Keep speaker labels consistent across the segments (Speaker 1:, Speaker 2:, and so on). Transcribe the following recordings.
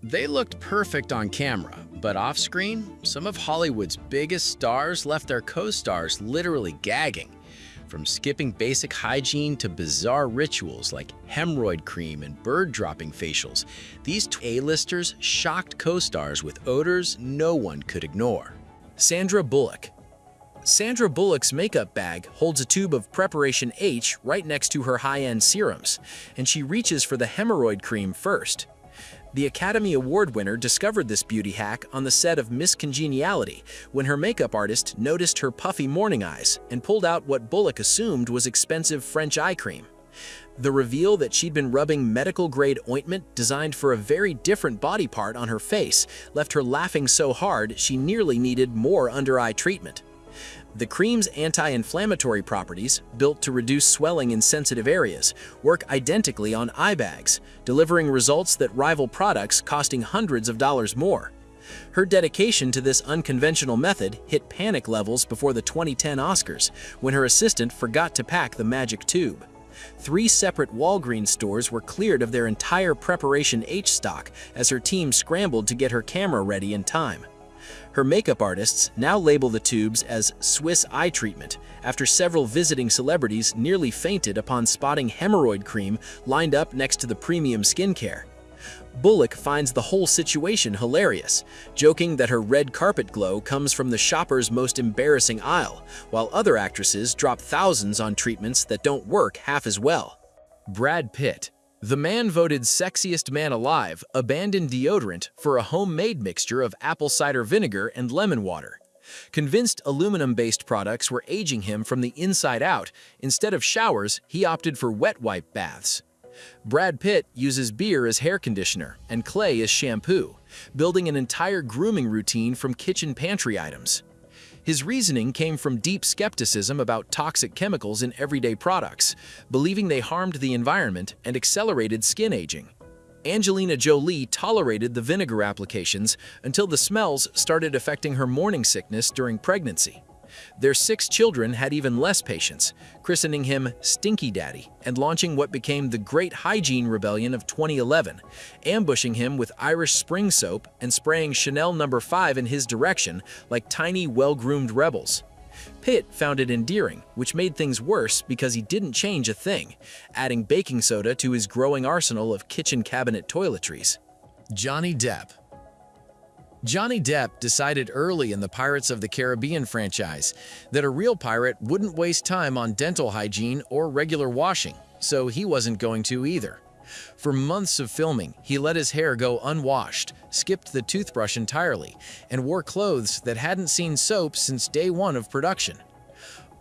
Speaker 1: They looked perfect on camera, but off-screen, some of Hollywood's biggest stars left their co-stars literally gagging. From skipping basic hygiene to bizarre rituals like hemorrhoid cream and bird-dropping facials, these A-listers shocked co-stars with odors no one could ignore. Sandra Bullock. Sandra Bullock's makeup bag holds a tube of Preparation H right next to her high-end serums, and she reaches for the hemorrhoid cream first. The Academy Award winner discovered this beauty hack on the set of Miss Congeniality when her makeup artist noticed her puffy morning eyes and pulled out what Bullock assumed was expensive French eye cream. The reveal that she'd been rubbing medical-grade ointment designed for a very different body part on her face left her laughing so hard she nearly needed more under-eye treatment. The cream's anti-inflammatory properties, built to reduce swelling in sensitive areas, work identically on eye bags, delivering results that rival products costing hundreds of dollars more. Her dedication to this unconventional method hit panic levels before the 2010 Oscars, when her assistant forgot to pack the magic tube. 3 separate Walgreens stores were cleared of their entire Preparation H stock as her team scrambled to get her camera ready in time. Her makeup artists now label the tubes as Swiss eye treatment after several visiting celebrities nearly fainted upon spotting hemorrhoid cream lined up next to the premium skincare. Bullock finds the whole situation hilarious, joking that her red carpet glow comes from the shopper's most embarrassing aisle, while other actresses drop thousands on treatments that don't work half as well. Brad Pitt. The man voted sexiest man alive abandoned deodorant for a homemade mixture of apple cider vinegar and lemon water. Convinced aluminum-based products were aging him from the inside out, instead of showers, he opted for wet wipe baths. Brad Pitt uses beer as hair conditioner and clay as shampoo, building an entire grooming routine from kitchen pantry items. His reasoning came from deep skepticism about toxic chemicals in everyday products, believing they harmed the environment and accelerated skin aging. Angelina Jolie tolerated the vinegar applications until the smells started affecting her morning sickness during pregnancy. Their 6 children had even less patience, christening him Stinky Daddy and launching what became the Great Hygiene Rebellion of 2011, ambushing him with Irish Spring soap and spraying Chanel No. 5 in his direction like tiny, well-groomed rebels. Pitt found it endearing, which made things worse because he didn't change a thing, adding baking soda to his growing arsenal of kitchen cabinet toiletries. Johnny Depp. Johnny Depp decided early in the Pirates of the Caribbean franchise that a real pirate wouldn't waste time on dental hygiene or regular washing, so he wasn't going to either. For months of filming, he let his hair go unwashed, skipped the toothbrush entirely, and wore clothes that hadn't seen soap since day one of production.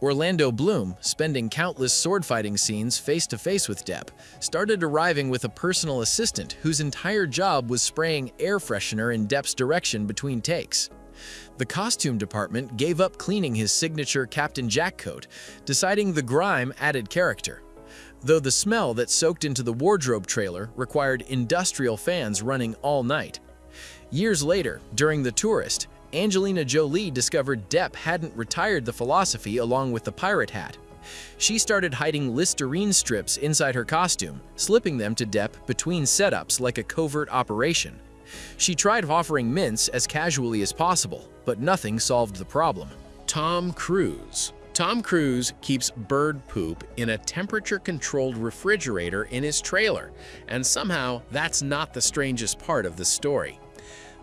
Speaker 1: Orlando Bloom, spending countless sword-fighting scenes face-to-face with Depp, started arriving with a personal assistant whose entire job was spraying air freshener in Depp's direction between takes. The costume department gave up cleaning his signature Captain Jack coat, deciding the grime added character, though the smell that soaked into the wardrobe trailer required industrial fans running all night. Years later, during The Tourist, Angelina Jolie discovered Depp hadn't retired the philosophy along with the pirate hat. She started hiding Listerine strips inside her costume, slipping them to Depp between setups like a covert operation. She tried offering mints as casually as possible, but nothing solved the problem. Tom Cruise. Tom Cruise keeps bird poop in a temperature-controlled refrigerator in his trailer, and somehow that's not the strangest part of the story.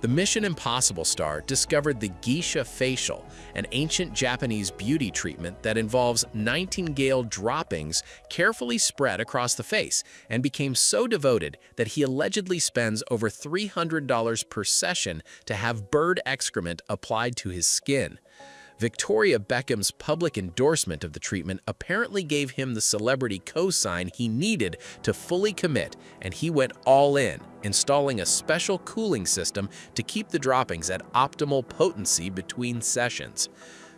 Speaker 1: The Mission Impossible star discovered the geisha facial, an ancient Japanese beauty treatment that involves nightingale droppings carefully spread across the face, and became so devoted that he allegedly spends over $300 per session to have bird excrement applied to his skin. Victoria Beckham's public endorsement of the treatment apparently gave him the celebrity cosign he needed to fully commit, and he went all in, installing a special cooling system to keep the droppings at optimal potency between sessions.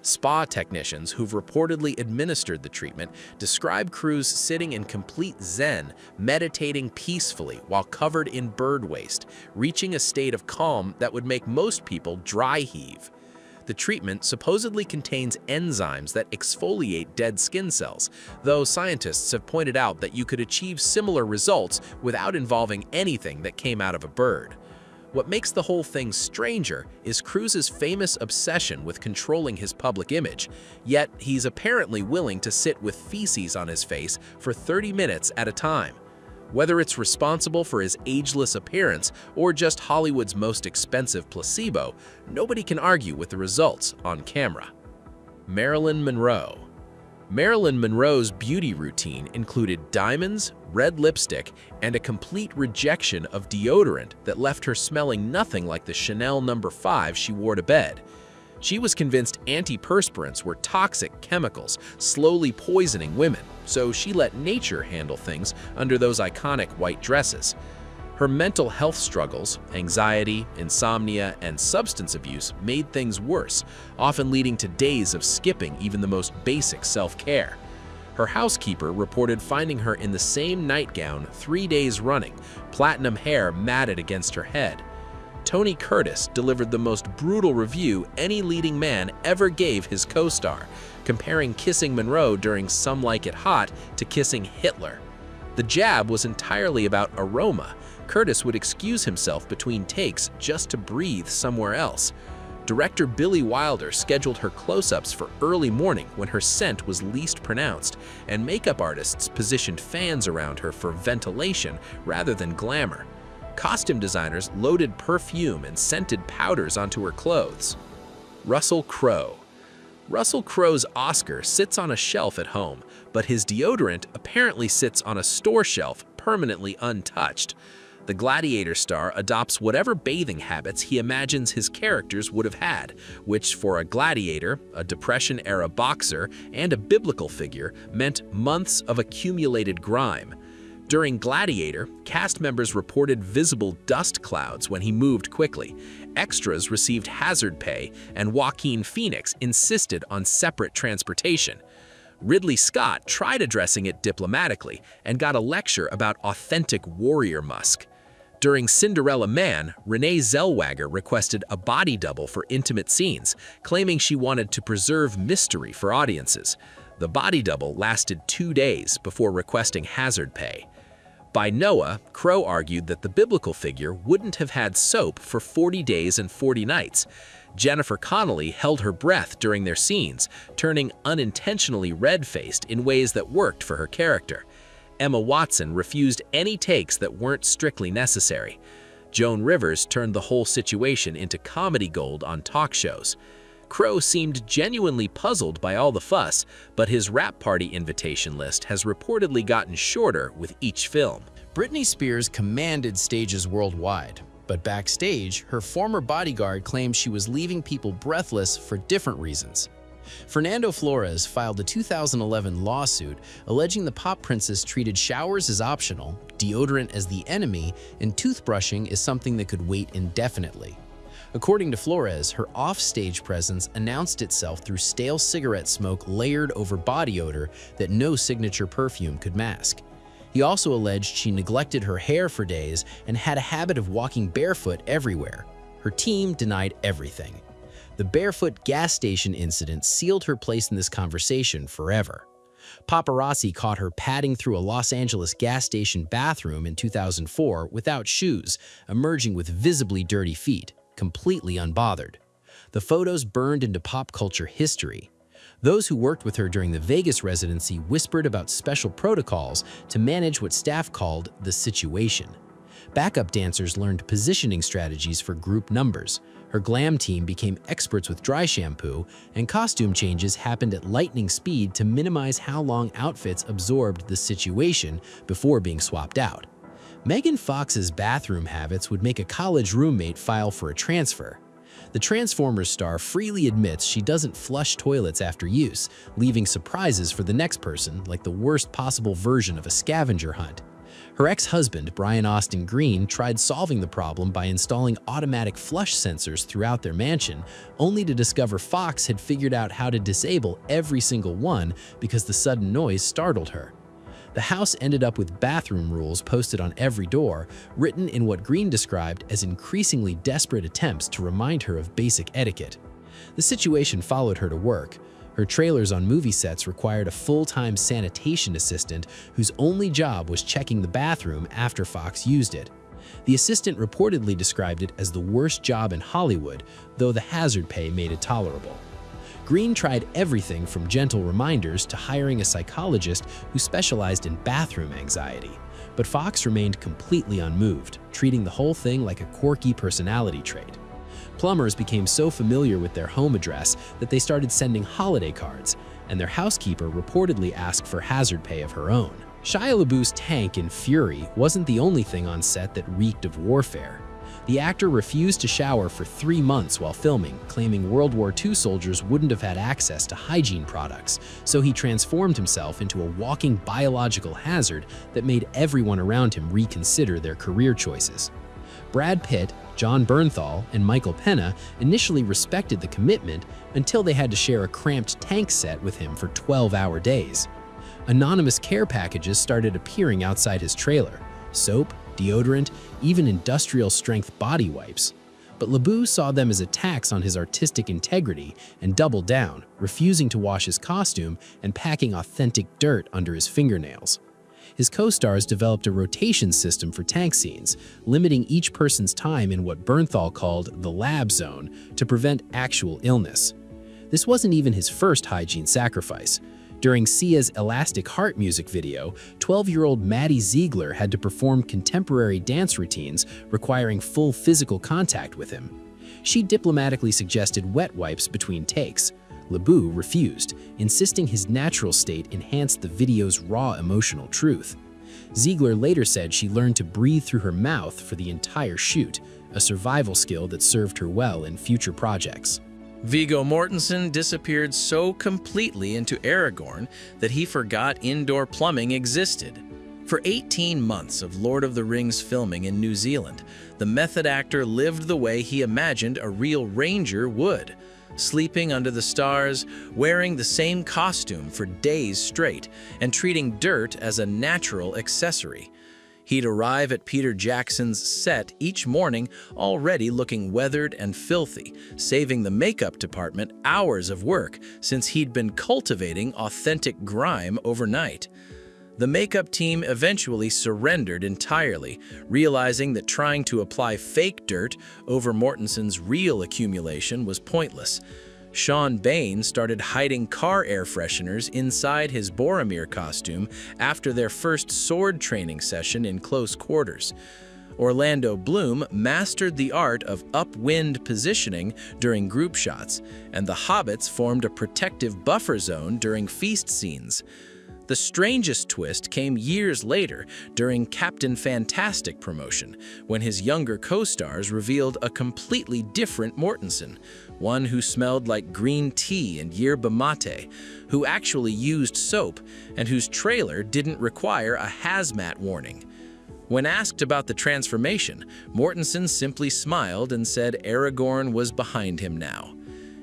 Speaker 1: Spa technicians who've reportedly administered the treatment describe Cruise sitting in complete zen, meditating peacefully while covered in bird waste, reaching a state of calm that would make most people dry heave. The treatment supposedly contains enzymes that exfoliate dead skin cells, though scientists have pointed out that you could achieve similar results without involving anything that came out of a bird.
Speaker 2: What makes the whole thing stranger is Cruz's famous obsession with controlling his public image, yet he's apparently willing to sit with feces on his face for 30 minutes at a time. Whether it's responsible for his ageless appearance or just Hollywood's most expensive placebo, nobody can argue with the results on camera. Marilyn Monroe. Marilyn Monroe's beauty routine included diamonds, red lipstick, and a complete rejection of deodorant that left her smelling nothing like the Chanel No. 5 she wore to bed. She was convinced antiperspirants were toxic chemicals, slowly poisoning women, so she let nature handle things under those iconic white dresses. Her mental health struggles, anxiety, insomnia, and substance abuse made things worse, often leading to days of skipping even the most basic self-care. Her housekeeper reported finding her in the same nightgown 3 days running, platinum hair matted against her head. Tony Curtis delivered the most brutal review any leading man ever gave his co-star, comparing kissing Monroe during Some Like It Hot to kissing Hitler. The jab was entirely about aroma. Curtis would excuse himself between takes just to breathe somewhere else. Director Billy Wilder scheduled her close-ups for early morning when her scent was least pronounced, and makeup artists positioned fans around her for ventilation rather than glamour. Costume designers loaded perfume and scented powders onto her clothes. Russell Crowe. Russell Crowe's Oscar sits on a shelf at home, but his deodorant apparently sits on a store shelf permanently untouched. The Gladiator star adopts whatever bathing habits he imagines his characters would have had, which for a gladiator, a Depression-era boxer, and a biblical figure meant months of accumulated grime. During Gladiator, cast members reported visible dust clouds when he moved quickly. Extras received hazard pay, and Joaquin Phoenix insisted on separate transportation. Ridley Scott tried addressing it diplomatically and got a lecture about authentic warrior musk. During Cinderella Man, Renee Zellweger requested a body double for intimate scenes, claiming she wanted to preserve mystery for audiences. The body double lasted 2 days before requesting hazard pay. By Noah, Crowe argued that the biblical figure wouldn't have had soap for 40 days and 40 nights. Jennifer Connelly held her breath during their scenes, turning unintentionally red-faced in ways that worked for her character. Emma Watson refused any takes that weren't strictly necessary. Joan Rivers turned the whole situation into comedy gold on talk shows. Crowe seemed genuinely puzzled by all the fuss, but his rap party invitation list has reportedly gotten shorter with each film.
Speaker 1: Britney Spears commanded stages worldwide, but backstage, her former bodyguard claimed she was leaving people breathless for different reasons. Fernando Flores filed a 2011 lawsuit alleging the pop princess treated showers as optional, deodorant as the enemy, and toothbrushing is something that could wait indefinitely. According to Flores, her off-stage presence announced itself through stale cigarette smoke layered over body odor that no signature perfume could mask. He also alleged she neglected her hair for days and had a habit of walking barefoot everywhere. Her team denied everything. The barefoot gas station incident sealed her place in this conversation forever. Paparazzi caught her padding through a Los Angeles gas station bathroom in 2004 without shoes, emerging with visibly dirty feet, completely unbothered. The photos burned into pop culture history. Those who worked with her during the Vegas residency whispered about special protocols to manage what staff called the situation. Backup dancers learned positioning strategies for group numbers. Her glam team became experts with dry shampoo, and costume changes happened at lightning speed to minimize how long outfits absorbed the situation before being swapped out. Megan Fox's bathroom habits would make a college roommate file for a transfer. The Transformers star freely admits she doesn't flush toilets after use, leaving surprises for the next person, like the worst possible version of a scavenger hunt. Her ex-husband, Brian Austin Green, tried solving the problem by installing automatic flush sensors throughout their mansion, only to discover Fox had figured out how to disable every single one because the sudden noise startled her. The house ended up with bathroom rules posted on every door, written in what Green described as increasingly desperate attempts to remind her of basic etiquette. The situation followed her to work. Her trailers on movie sets required a full-time sanitation assistant whose only job was checking the bathroom after Fox used it.
Speaker 3: The assistant reportedly described it as the worst job in Hollywood, though the hazard pay made it tolerable. Green tried everything from gentle reminders to hiring a psychologist who specialized in bathroom anxiety. But Fox remained completely unmoved, treating the whole thing like a quirky personality trait. Plumbers became so familiar with their home address that they started sending holiday cards, and their housekeeper reportedly asked for hazard pay of her own. Shia LaBeouf's tank in Fury wasn't the only thing on set that reeked of warfare. The actor refused to shower for 3 months while filming, claiming World War II soldiers wouldn't have had access to hygiene products, so he transformed himself into a walking biological hazard that made everyone around him reconsider their career choices. Brad Pitt, John Bernthal, and Michael Pena initially respected the commitment until they had to share a cramped tank set with him for 12-hour days. Anonymous care packages started appearing outside his trailer: soap, deodorant, even industrial-strength body wipes. But LaBeouf saw them as attacks on his artistic integrity and doubled down, refusing to wash his costume and packing authentic dirt under his fingernails. His co-stars developed a rotation system for tank scenes, limiting each person's time in what Bernthal called the lab zone to prevent actual illness. This wasn't even his first hygiene sacrifice. During Sia's Elastic Heart music video, 12-year-old Maddie Ziegler had to perform contemporary dance routines requiring full physical contact with him. She diplomatically suggested wet wipes between takes. LaBeouf refused, insisting his natural state enhanced the video's raw emotional truth. Ziegler later said she learned to breathe through her mouth for the entire shoot, a survival skill that served her well in future projects.
Speaker 1: Viggo Mortensen disappeared so completely into Aragorn that he forgot indoor plumbing existed. For 18 months of Lord of the Rings filming in New Zealand, the method actor lived the way he imagined a real ranger would, sleeping under the stars, wearing the same costume for days straight, and treating dirt as a natural accessory. He'd arrive at Peter Jackson's set each morning already looking weathered and filthy, saving the makeup department hours of work since he'd been cultivating authentic grime overnight. The makeup team eventually surrendered entirely, realizing that trying to apply fake dirt over Mortensen's real accumulation was pointless. Sean Bain started hiding car air fresheners inside his Boromir costume after their first sword training session in close quarters. Orlando Bloom mastered the art of upwind positioning during group shots, and the hobbits formed a protective buffer zone during feast scenes. The strangest twist came years later during Captain Fantastic promotion, when his younger co-stars revealed a completely different Mortensen, one who smelled like green tea and yerba mate, who actually used soap, and whose trailer didn't require a hazmat warning. When asked about the transformation, Mortensen simply smiled and said Aragorn was behind him now.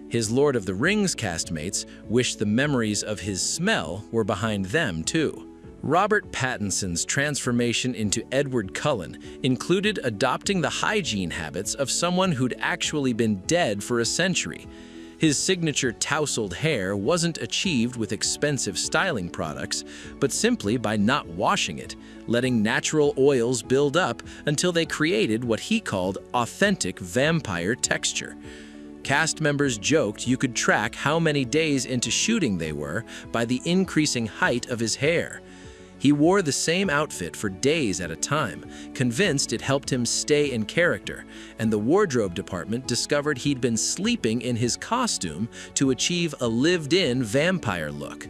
Speaker 1: His Lord of the Rings castmates wished the memories of his smell were behind them too. Robert Pattinson's transformation into Edward Cullen included adopting the hygiene habits of someone who'd actually been dead for a century. His signature tousled hair wasn't achieved with expensive styling products, but simply by not washing it, letting natural oils build up until they created what he called authentic vampire texture. Cast members joked you could track how many days into shooting they were by the increasing height of his hair. He wore the same outfit for days at a time, convinced it helped him stay in character, and the wardrobe department discovered he'd been sleeping in his costume to achieve a lived-in vampire look.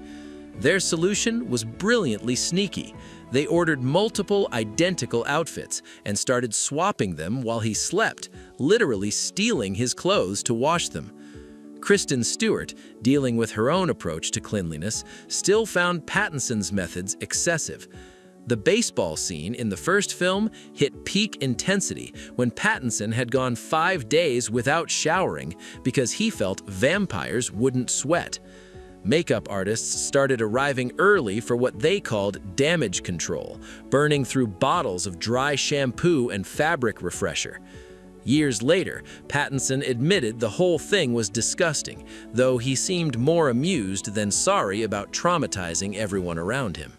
Speaker 1: Their solution was brilliantly sneaky. They ordered multiple identical outfits and started swapping them while he slept, literally stealing his clothes to wash them. Kristen Stewart, dealing with her own approach to cleanliness, still found Pattinson's methods excessive. The baseball scene in the first film hit peak intensity when Pattinson had gone 5 days without showering because he felt vampires wouldn't sweat. Makeup artists started arriving early for what they called damage control, burning through bottles of dry shampoo and fabric refresher. Years later, Pattinson admitted the whole thing was disgusting, though he seemed more amused than sorry about traumatizing everyone around him.